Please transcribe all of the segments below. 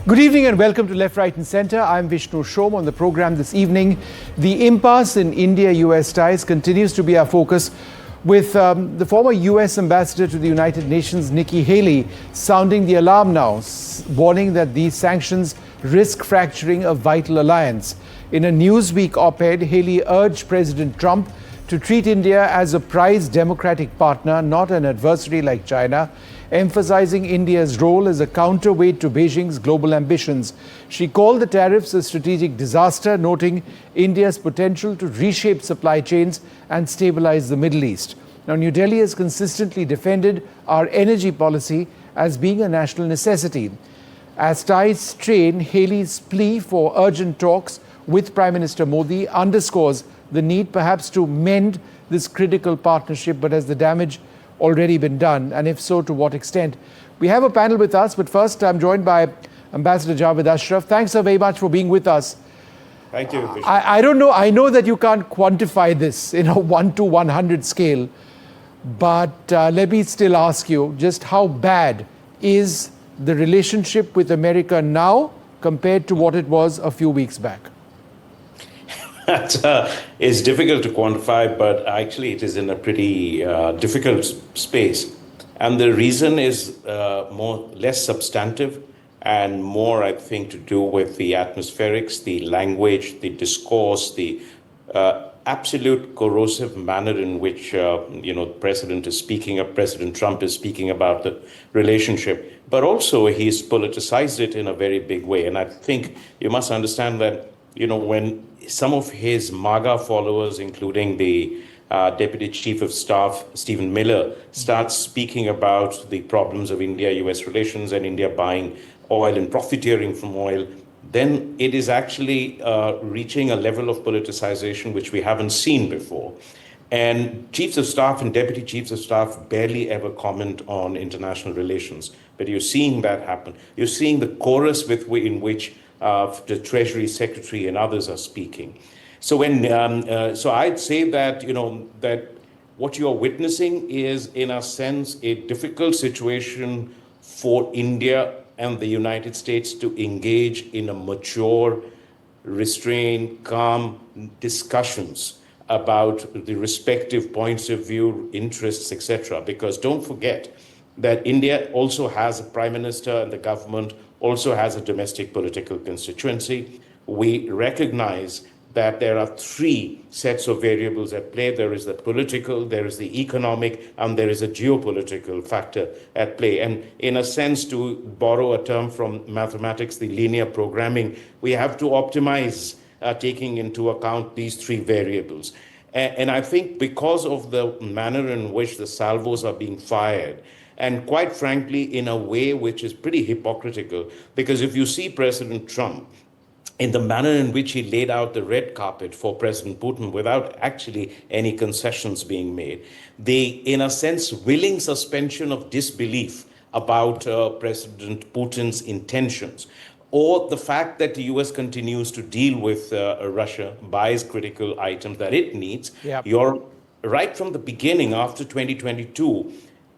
Good evening and welcome to Left, Right and Centre. I'm Vishnu Shom. On the programme this evening, the impasse in India-US ties continues to be our focus, with the former US Ambassador to the United Nations, Nikki Haley, sounding the alarm now, warning that these sanctions risk fracturing a vital alliance. In a Newsweek op-ed, Haley urged President Trump to treat India as a prized democratic partner, not an adversary like China, emphasizing India's role as a counterweight to Beijing's global ambitions. She called the tariffs a strategic disaster, noting India's potential to reshape supply chains and stabilize the Middle East. Now, New Delhi has consistently defended our energy policy as being a national necessity. As ties strain, Haley's plea for urgent talks with Prime Minister Modi underscores the need perhaps to mend this critical partnership, but has the damage already been done, and if so, to what extent? We have a panel with us, but first I'm joined by Ambassador Javed Ashraf. Thanks so very much for being with us. Thank you. I don't know, I know that you can't quantify this in a 1 to 100 scale, but let me still ask you, just how bad is the relationship with America now compared to what it was a few weeks back? It's difficult to quantify, but actually it is in a pretty difficult space. And the reason is less substantive and more, I think, to do with the atmospherics, the language, the discourse, the absolute corrosive manner in which the president is speaking up, President Trump is speaking about the relationship. But also he's politicized it in a very big way. And I think you must understand that, when some of his MAGA followers, including the Deputy Chief of Staff, Stephen Miller, starts speaking about the problems of India-US relations and India buying oil and profiteering from oil, then it is actually reaching a level of politicization which we haven't seen before. And chiefs of staff and deputy chiefs of staff barely ever comment on international relations. But you're seeing that happen. You're seeing the chorus in which the Treasury Secretary and others are speaking. So so I'd say that that what you are witnessing is, in a sense, a difficult situation for India and the United States to engage in a mature, restrained, calm discussions about the respective points of view, interests, etc. Because don't forget that India also has a prime minister, and the government also has a domestic political constituency. We recognize that there are three sets of variables at play. There is the political, there is the economic, and there is a geopolitical factor at play. And in a sense, to borrow a term from mathematics, the linear programming, we have to optimize taking into account these three variables. And I think because of the manner in which the salvos are being fired, and quite frankly, in a way which is pretty hypocritical, because if you see President Trump, in the manner in which he laid out the red carpet for President Putin without actually any concessions being made, the, in a sense, willing suspension of disbelief about President Putin's intentions, or the fact that the US continues to deal with Russia, buys critical items that it needs, You're right from the beginning, after 2022,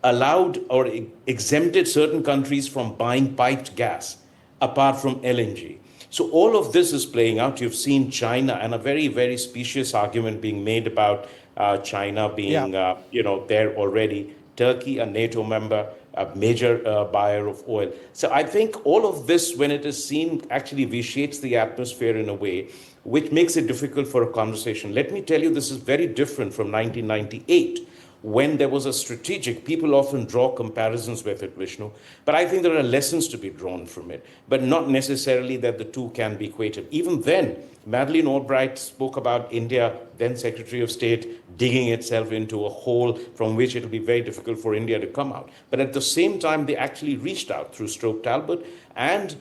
allowed or exempted certain countries from buying piped gas, apart from LNG. So all of this is playing out. You've seen China, and a very, very specious argument being made about China being, there already. Turkey, a NATO member, a major buyer of oil. So I think all of this, when it is seen, actually vitiates the atmosphere in a way which makes it difficult for a conversation. Let me tell you, this is very different from 1998. When there was a strategic, people often draw comparisons with it, Vishnu, but I think there are lessons to be drawn from it, but not necessarily that the two can be equated. Even then, Madeleine Albright spoke about India, then Secretary of State, digging itself into a hole from which it will be very difficult for India to come out. But at the same time, they actually reached out through Stroke Talbot and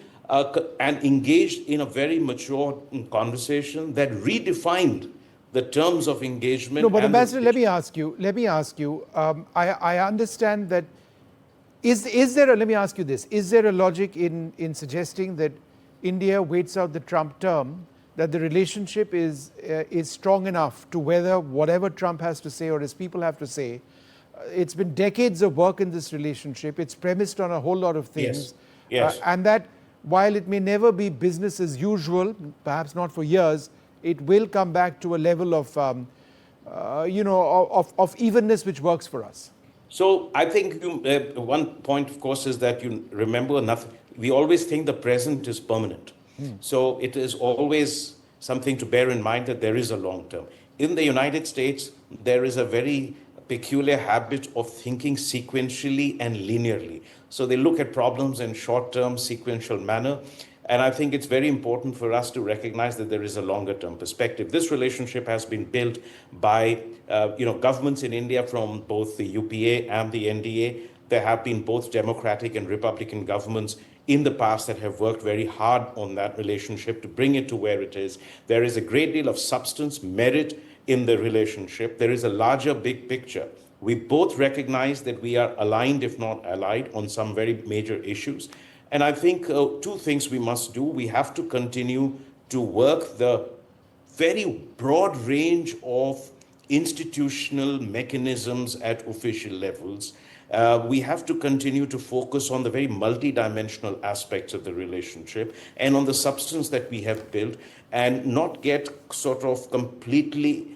engaged in a very mature conversation that redefined the terms of engagement. No, but Ambassador, let me ask you, I understand that, let me ask you this, is there a logic in suggesting that India waits out the Trump term, that the relationship is strong enough to weather whatever Trump has to say or his people have to say? It's been decades of work in this relationship. It's premised on a whole lot of things. Yes. And that while it may never be business as usual, perhaps not for years, it will come back to a level of, of evenness which works for us. So I think one point, of course, is that you remember nothing. We always think the present is permanent. So it is always something to bear in mind that there is a long term. In the United States, there is a very peculiar habit of thinking sequentially and linearly. So they look at problems in short-term, sequential manner. And I think it's very important for us to recognize that there is a longer-term perspective. This relationship has been built by governments in India from both the UPA and the NDA. There have been both Democratic and Republican governments in the past that have worked very hard on that relationship to bring it to where it is. There is a great deal of substance, merit in the relationship. There is a larger big picture. We both recognize that we are aligned, if not allied, on some very major issues. And I think two things we must do. We have to continue to work the very broad range of institutional mechanisms at official levels. We have to continue to focus on the very multidimensional aspects of the relationship and on the substance that we have built, and not get sort of completely,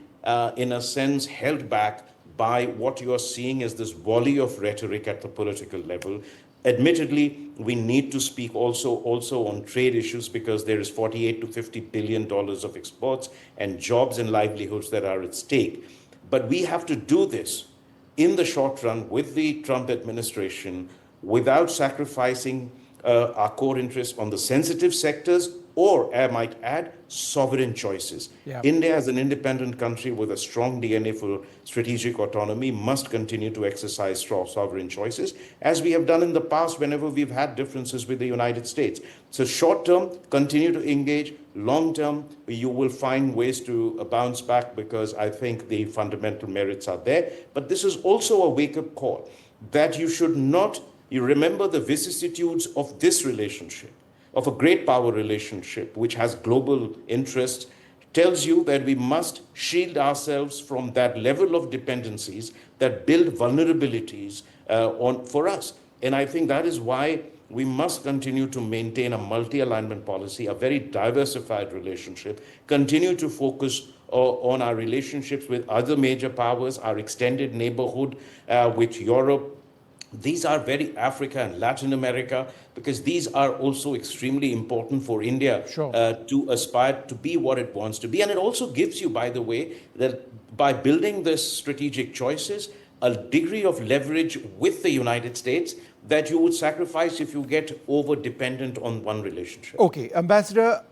in a sense, held back by what you are seeing as this volley of rhetoric at the political level. Admittedly, we need to speak also on trade issues, because there is $48 to $50 billion of exports and jobs and livelihoods that are at stake. But we have to do this in the short run with the Trump administration without sacrificing our core interests on the sensitive sectors, or, I might add, sovereign choices. Yeah. India, as an independent country with a strong DNA for strategic autonomy, must continue to exercise strong sovereign choices, as we have done in the past whenever we've had differences with the United States. So short term, continue to engage. Long term, you will find ways to bounce back, because I think the fundamental merits are there. But this is also a wake-up call that you should not, you remember the vicissitudes of this relationship, of a great power relationship which has global interests, tells you that we must shield ourselves from that level of dependencies that build vulnerabilities for us. And I think that is why we must continue to maintain a multi-alignment policy, a very diversified relationship, continue to focus on our relationships with other major powers, our extended neighborhood with Europe. These are very Africa and Latin America, because these are also extremely important for India. Sure. To aspire to be what it wants to be. And it also gives you, by the way, that by building this strategic choices, a degree of leverage with the United States that you would sacrifice if you get over-dependent on one relationship. Okay, Ambassador,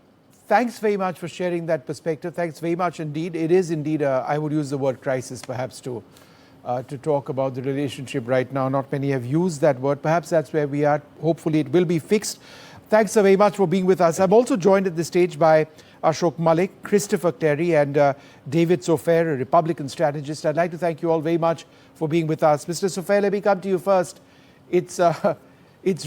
thanks very much for sharing that perspective. Thanks very much indeed. It is indeed, I would use the word crisis perhaps to talk about the relationship right now. Not many have used that word. Perhaps that's where we are. Hopefully it will be fixed. Thanks so very much for being with us. I'm also joined at this stage by Ashok Malik, Christopher Terry, and David Sofair, a Republican strategist. I'd like to thank you all very much for being with us. Mr. Sofair, let me come to you first. It's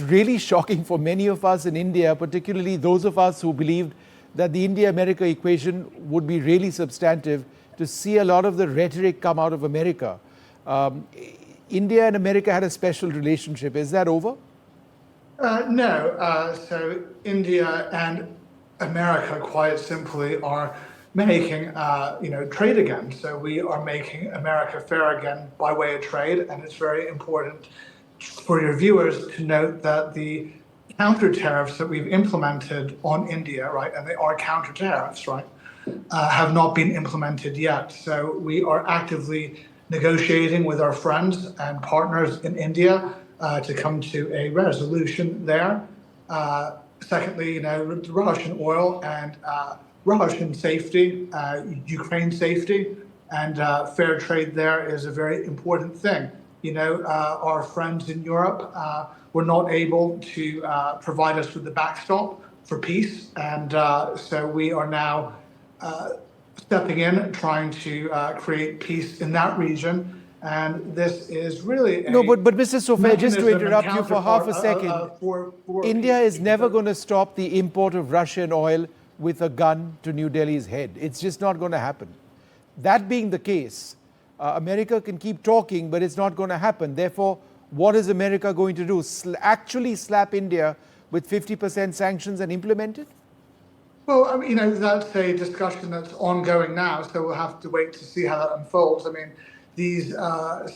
really shocking for many of us in India, particularly those of us who believed that the India-America equation would be really substantive, to see a lot of the rhetoric come out of America. India and America had a special relationship. Is that over? No. So India and America, quite simply, are making trade again. So we are making America fair again by way of trade, and it's very important for your viewers to note that the counter tariffs that we've implemented on India, right, and they are counter tariffs, right, have not been implemented yet. So we are actively negotiating with our friends and partners in India to come to a resolution there. Secondly, Russian oil and Russian safety, Ukraine safety, and fair trade there is a very important thing. Our friends in Europe were not able to provide us with the backstop for peace, and so we are now stepping in, trying to create peace in that region. And this is really no, but Mr. Sofair, just to interrupt you for half a second, India is never going to stop the import of Russian oil with a gun to New Delhi's head. It's just not going to happen. That being the case, America can keep talking, but it's not going to happen. Therefore, what is America going to do? Actually slap India with 50% sanctions and implement it? Well, I mean, that's a discussion that's ongoing now, so we'll have to wait to see how that unfolds. I mean, these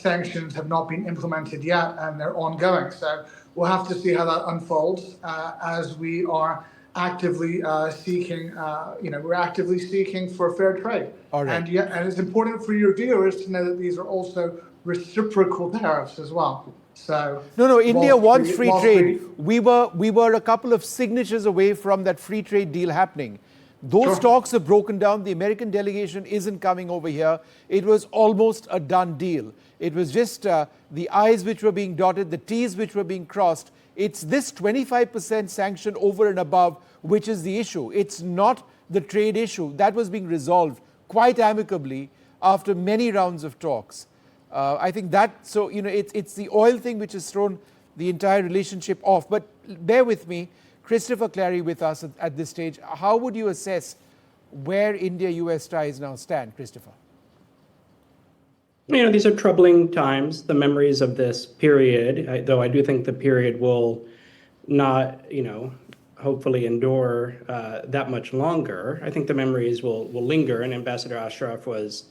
sanctions have not been implemented yet, and they're ongoing. So we'll have to see how that unfolds as we are actively seeking, we're actively seeking for fair trade. All right. And it's important for your viewers to know that these are also reciprocal tariffs as well. So no, India wants free trade. We We were a couple of signatures away from that free trade deal happening. Those talks have broken down. The American delegation isn't coming over here. It was almost a done deal. It was just the I's which were being dotted, the T's which were being crossed. It's this 25% sanction over and above which is the issue. It's not the trade issue. That was being resolved quite amicably after many rounds of talks. I think it's the oil thing which has thrown the entire relationship off. But bear with me, Christopher Clary with us at this stage. How would you assess where India-US ties now stand, Christopher? These are troubling times, the memories of this period, though I do think the period will not, hopefully endure that much longer. I think the memories will linger, and Ambassador Ashraf was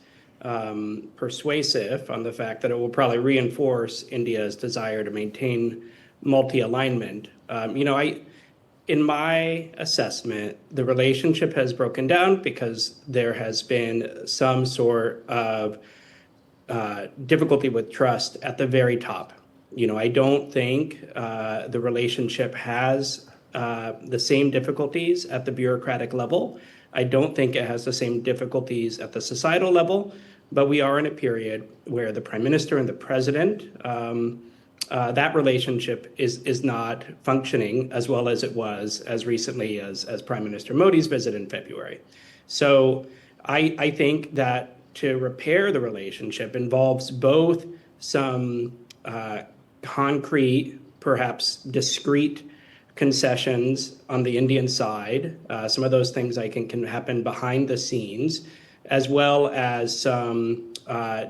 persuasive on the fact that it will probably reinforce India's desire to maintain multi-alignment. In my assessment, the relationship has broken down because there has been some sort of difficulty with trust at the very top. I don't think the relationship has the same difficulties at the bureaucratic level. I don't think it has the same difficulties at the societal level, but we are in a period where the Prime Minister and the President, that relationship is not functioning as well as it was as recently as Prime Minister Modi's visit in February. So I think that to repair the relationship involves both some concrete, perhaps discrete concessions on the Indian side. Some of those things I think can happen behind the scenes, as well as some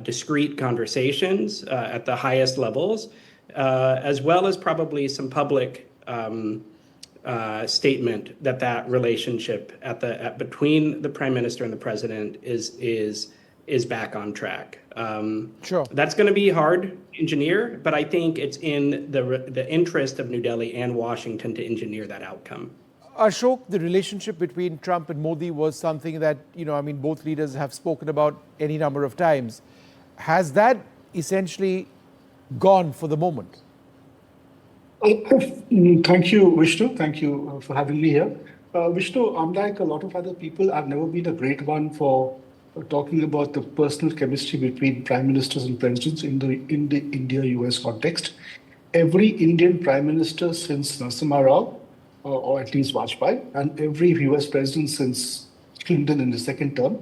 discrete conversations at the highest levels, as well as probably some public statement that relationship between the Prime Minister and the President is back on track. Sure. That's going to be hard to engineer, but I think it's in the interest of New Delhi and Washington to engineer that outcome. Ashok, the relationship between Trump and Modi was something that, both leaders have spoken about any number of times. Has that essentially gone for the moment? Thank you, Vishnu. Thank you for having me here. Vishnu, unlike a lot of other people, I've never been a great one for talking about the personal chemistry between prime ministers and presidents in the India-US context. Every Indian prime minister since Narasimha Rao, or at least Vajpayee, and every US president since Clinton in the second term,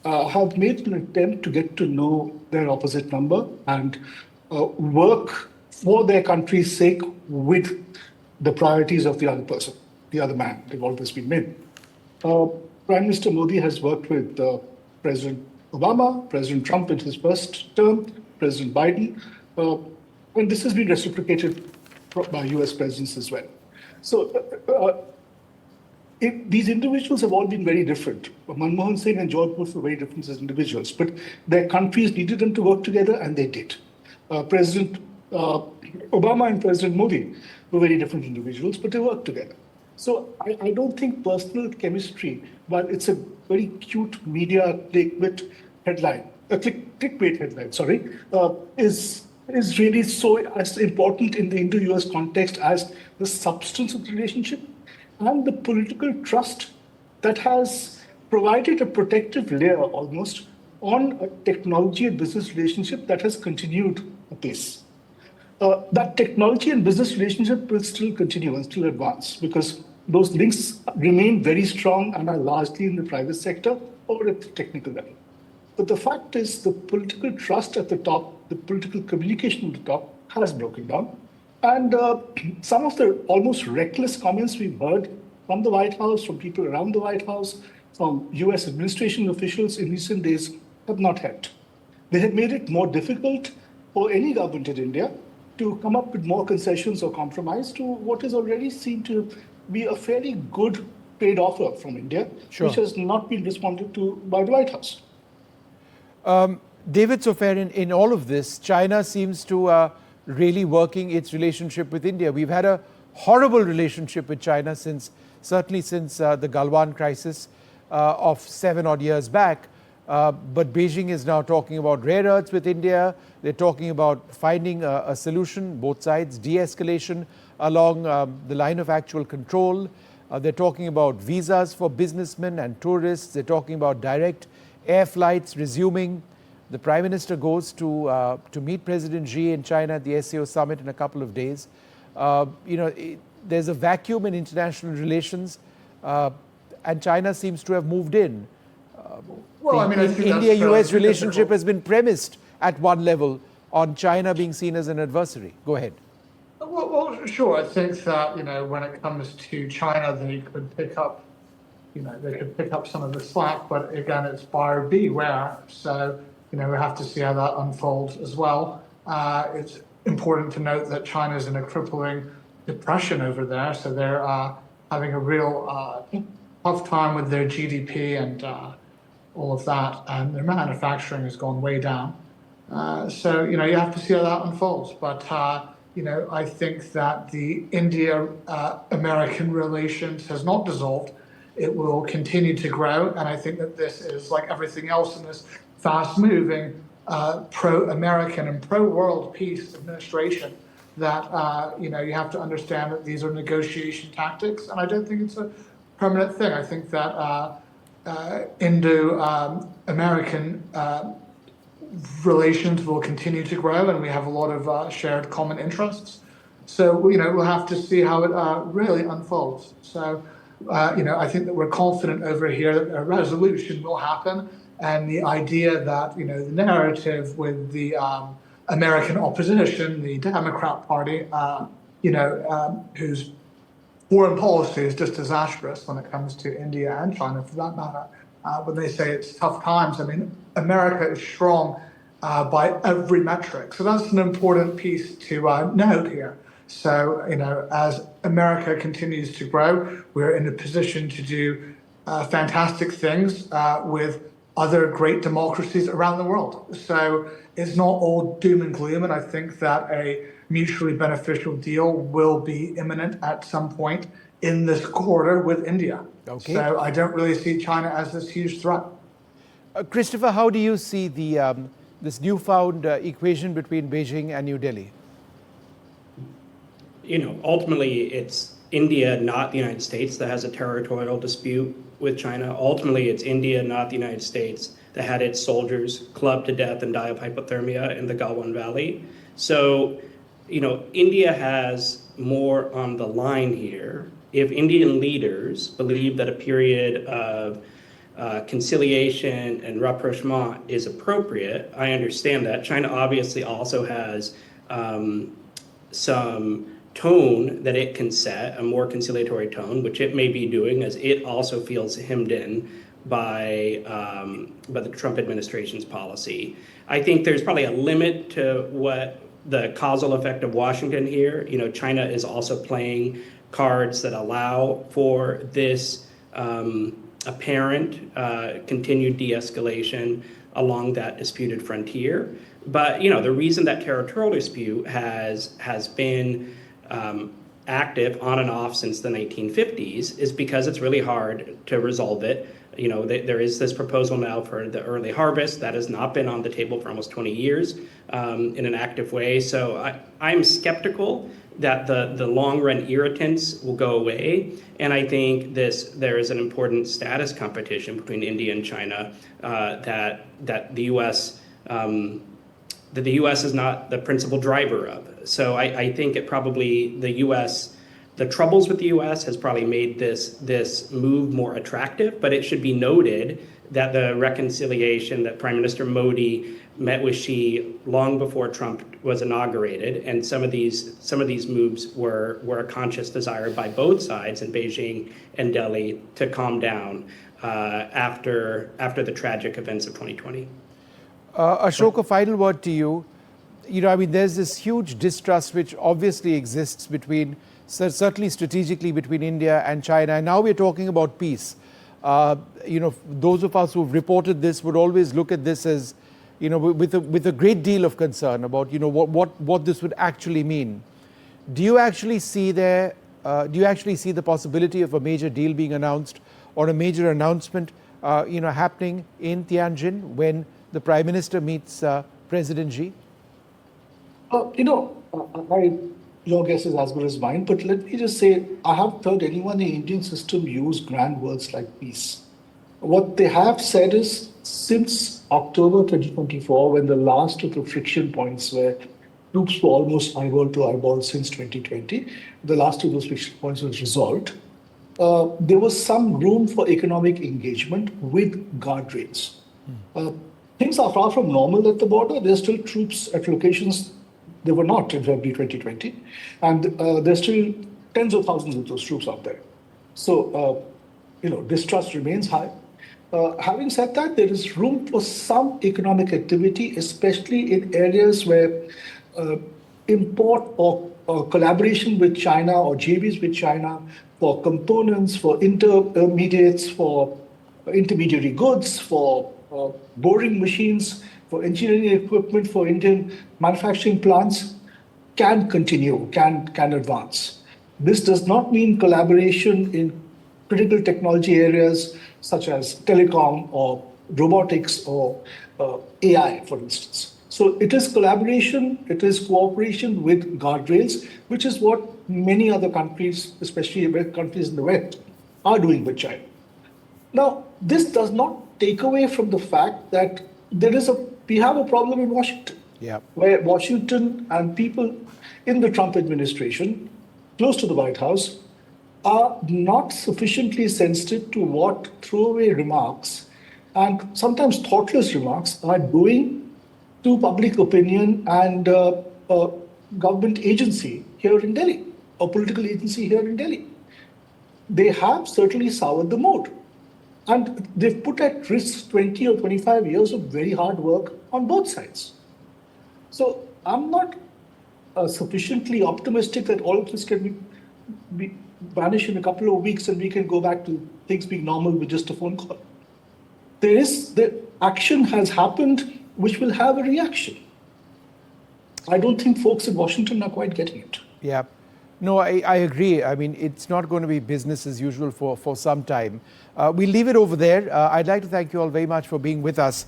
have made an attempt to get to know their opposite number and work for their country's sake with the priorities of the other person, the other man. They've always been men. Prime Minister Modi has worked with President Obama, President Trump in his first term, President Biden, and this has been reciprocated by US presidents as well. So these individuals have all been very different. Manmohan Singh and George Bush were very different as individuals, but their countries needed them to work together, and they did. President Obama and President Modi were very different individuals, but they worked together. So I don't think personal chemistry, but it's a very cute media clickbait headline, is really so as important in the Indo-US context as the substance of the relationship and the political trust that has provided a protective layer almost on a technology and business relationship that has continued apace. That technology and business relationship will still continue and still advance because those links remain very strong and are largely in the private sector or at the technical level. But the fact is the political trust at the top, the political communication at the top has broken down. And some of the almost reckless comments we've heard from the White House, from people around the White House, from US administration officials in recent days have not helped. They have made it more difficult for any government in India to come up with more concessions or compromise to what is already seen to be a fairly good trade offer from India, which has not been responded to by the White House. David Sofer, in all of this, China seems to really working its relationship with India. We've had a horrible relationship with China certainly since the Galwan crisis of 7 odd years back. But Beijing is now talking about rare earths with India. They're talking about finding a solution, both sides, de-escalation along the line of actual control. They're talking about visas for businessmen and tourists. They're talking about direct air flights resuming. The Prime Minister goes to meet President Xi in China at the SCO summit in a couple of days. There's a vacuum in international relations, and China seems to have moved in. The India-US relationship has been premised at one level on China being seen as an adversary. Go ahead. Well, sure. I think that when it comes to China, they could pick up, some of the slack. But again, it's buyer beware. So we have to see how that unfolds as well. It's important to note that China is in a crippling depression over there, so they're having a real tough time with their GDP and all of that, and their manufacturing has gone way down. So you have to see how that unfolds. But I think that the India-American relations has not dissolved. It will continue to grow, and I think that this is like everything else in this fast-moving pro-American and pro-world peace administration. That you have to understand that these are negotiation tactics, and I don't think it's a permanent thing. I think that Indo-American relations will continue to grow, and we have a lot of shared common interests. So we'll have to see how it really unfolds. So I think that we're confident over here that a resolution will happen, and the idea that the narrative with the American opposition, the Democrat Party, whose foreign policy is just disastrous when it comes to India and China, for that matter. When they say it's tough times, I mean, America is strong by every metric. So that's an important piece to note here. So, as America continues to grow, we're in a position to do fantastic things with other great democracies around the world. So it's not all doom and gloom, and I think that a mutually beneficial deal will be imminent at some point in this quarter with India. Okay. So I don't really see China as this huge threat. Christopher, how do you see this newfound equation between Beijing and New Delhi? Ultimately, it's India, not the United States, that has a territorial dispute with China. Ultimately, it's India, not the United States, that had its soldiers clubbed to death and die of hypothermia in the Galwan Valley. So, India has more on the line here. If Indian leaders believe that a period of conciliation and rapprochement is appropriate, I understand that. China obviously also has some tone that it can set, a more conciliatory tone, which it may be doing, as it also feels hemmed in by the Trump administration's policy. I think there's probably a limit to what the causal effect of Washington here. China is also playing cards that allow for this apparent continued de-escalation along that disputed frontier. But the reason that territorial dispute has been active on and off since the 1950s is because it's really hard to resolve it. There is this proposal now for the early harvest that has not been on the table for almost 20 years in an active way. So I'm skeptical that the long-run irritants will go away. And I think there is an important status competition between India and China that the U.S. That the U.S. is not the principal driver of. So I think the troubles with the U.S. has probably made this move more attractive, but it should be noted that the reconciliation that Prime Minister Modi met with Xi long before Trump was inaugurated, and some of these moves were a conscious desire by both sides in Beijing and Delhi to calm down after the tragic events of 2020. Ashok, a final word to you. there's this huge distrust which obviously exists between, certainly strategically between India and China. And now we're talking about peace. Those of us who've reported this would always look at this as, with a great deal of concern about, what this would actually mean. Do you actually see the possibility of a major deal being announced or a major announcement, happening in Tianjin when the Prime Minister meets President Xi? Your guess is as good as mine, but let me just say, I haven't heard anyone in the Indian system use grand words like peace. What they have said is, since October 2024, when the last of the friction points where troops were almost eyeball to eyeball since 2020, the last of those friction points was resolved, there was some room for economic engagement with guardrails. Things are far from normal at the border. There's still troops at locations they were not in February 2020. And there's still tens of thousands of those troops out there. So, distrust remains high. Having said that, there is room for some economic activity, especially in areas where import or collaboration with China or JVs with China for components, for intermediates, for intermediary goods, for boring machines, for engineering equipment, for Indian manufacturing plants can continue, can advance. This does not mean collaboration in critical technology areas such as telecom or robotics or AI, for instance. So it is collaboration, it is cooperation with guardrails, which is what many other countries, especially countries in the West, are doing with China. Now, this does not take away from the fact that we have a problem in Washington, where Washington and people in the Trump administration, close to the White House, are not sufficiently sensitive to what throwaway remarks and sometimes thoughtless remarks are doing to public opinion and a government agency here in Delhi, or political agency here in Delhi. They have certainly soured the mood. And they've put at risk 20 or 25 years of very hard work on both sides. So I'm not sufficiently optimistic that all of this can be vanish in a couple of weeks and we can go back to things being normal with just a phone call. The action has happened, which will have a reaction. I don't think folks in Washington are quite getting it. Yeah. No, I agree. I mean, it's not going to be business as usual for some time. We'll leave it over there. I'd like to thank you all very much for being with us.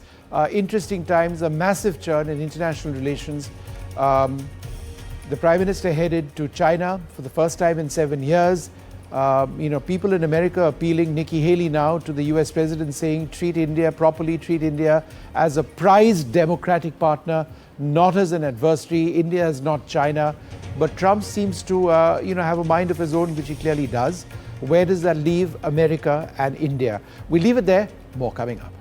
Interesting times, a massive churn in international relations. The Prime Minister headed to China for the first time in 7 years. People in America appealing, Nikki Haley now to the US President saying, treat India properly, treat India as a prized democratic partner, not as an adversary. India is not China. But Trump seems to, have a mind of his own, which he clearly does. Where does that leave America and India? We'll leave it there. More coming up.